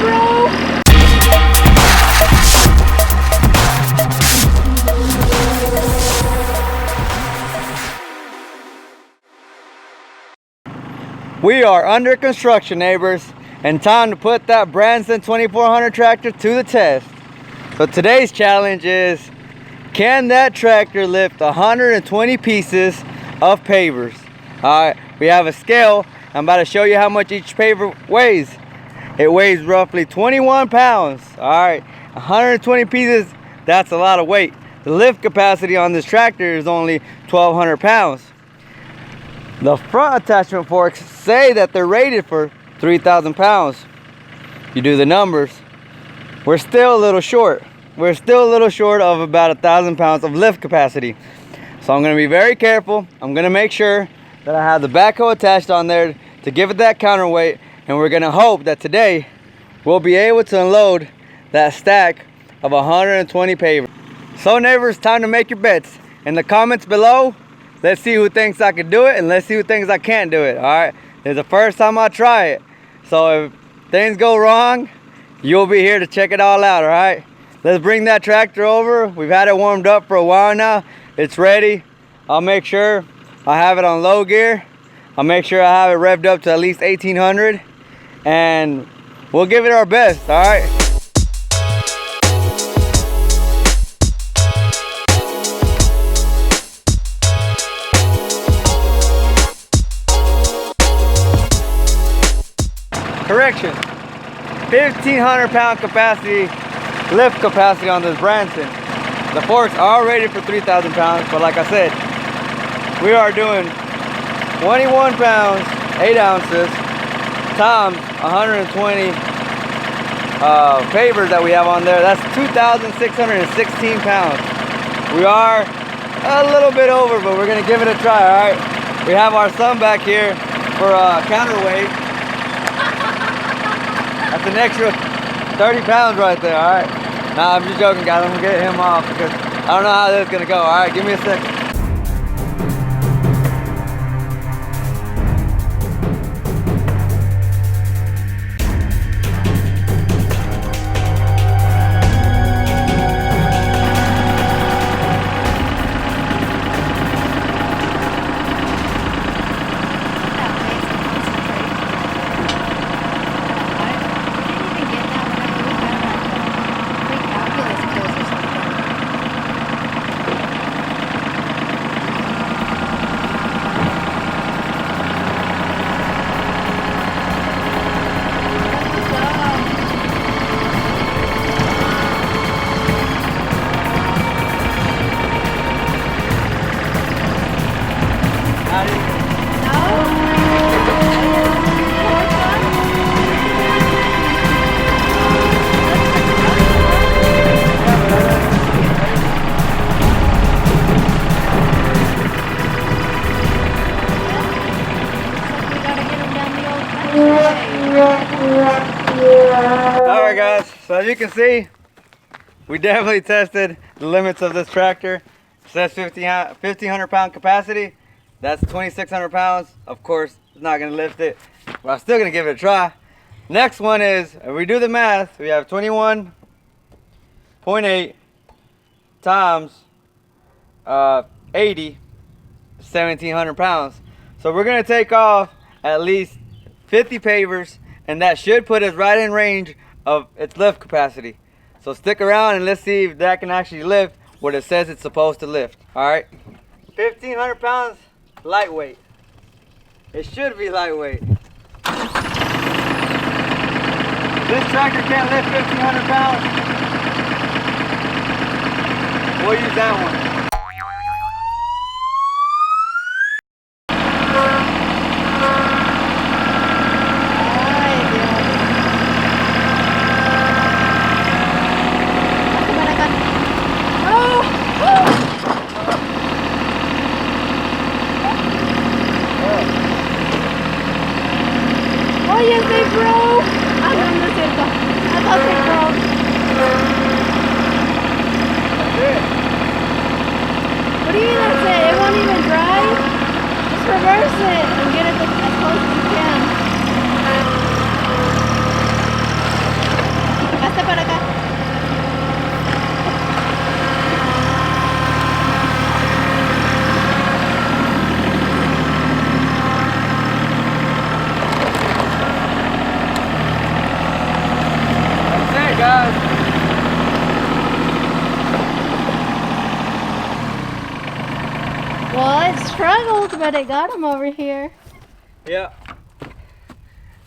bro? We are under construction, neighbors, and time to put that Branson 2400 tractor to the test. So today's challenge is, can that tractor lift 120 pieces of pavers? All right, we have a scale. I'm about to show you how much each paver weighs. It weighs roughly 21 pounds. All right, 120 pieces, that's a lot of weight. The lift capacity on this tractor is only 1,200 pounds. The front attachment forks say that they're rated for 3,000 pounds. You do the numbers, we're still a little short. We're still a little short of about 1,000 pounds of lift capacity. So I'm gonna be very careful. I'm gonna make sure that I have the backhoe attached on there to give it that counterweight, and we're gonna hope that today we'll be able to unload that stack of 120 pavers. So neighbors, time to make your bets. In the comments below, let's see who thinks I can do it, and let's see who thinks I can't do it. All right, it's the first time I try it. So if things go wrong, you'll be here to check it all out, all right? Let's bring that tractor over. We've had it warmed up for a while now. It's ready. I'll make sure I have it on low gear. I'll make sure I have it revved up to at least 1800, and we'll give it our best, all right? Correction, 1,500 pound capacity, lift capacity on this Branson. The forks are rated for 3,000 pounds, but like I said, we are doing 21 pounds, 8 ounces, times 120 pavers that we have on there. That's 2,616 pounds. We are a little bit over, but we're gonna give it a try, all right? We have our son back here for counterweight. That's an extra 30 pounds right there, all right? Nah, I'm just joking, guys. I'm gonna get him off because I don't know how this is gonna go. All right, give me a second. Alright guys, so as you can see, we definitely tested the limits of this tractor. It says 1,500 pound capacity. That's 2,600 pounds. Of course, it's not going to lift it, but I'm still going to give it a try. Next one is, if we do the math, we have 21.8 times 80, 1,700 pounds. So we're going to take off at least 50 pavers, and that should put us right in range of its lift capacity. So stick around and let's see if that can actually lift what it says it's supposed to lift. All right, 1,500 pounds, lightweight. It should be lightweight. This tractor can't lift 1,500 pounds. We'll use that one. Oh yes, they broke! No es cierto. I thought they broke. What do you mean that's it? It won't even drive? Just reverse it and get it as close as you can. but it got him over here. Yeah.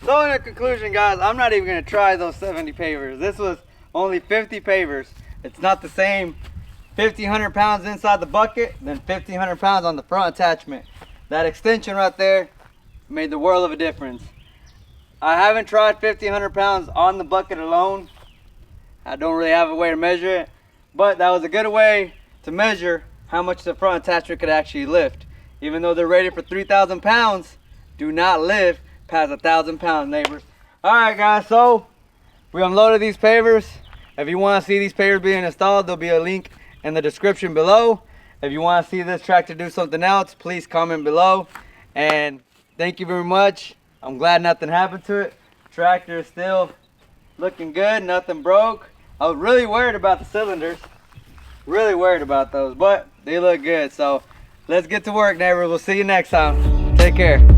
So in conclusion, guys, I'm not even gonna try those 70 pavers. This was only 50 pavers. It's not the same 1,500 pounds inside the bucket than 1,500 pounds on the front attachment. That extension right there made the world of a difference. I haven't tried 1,500 pounds on the bucket alone. I don't really have a way to measure it, but that was a good way to measure how much the front attachment could actually lift. Even though they're rated for 3,000 pounds, do not lift past 1,000 pounds, neighbors. All right, guys, so we unloaded these pavers. If you want to see these pavers being installed, there'll be a link in the description below. If you want to see this tractor do something else, please comment below. And thank you very much. I'm glad nothing happened to it. Tractor is still looking good, nothing broke. I was really worried about the cylinders. Really worried about those, but they look good. So let's get to work, neighbors. We'll see you next time. Take care.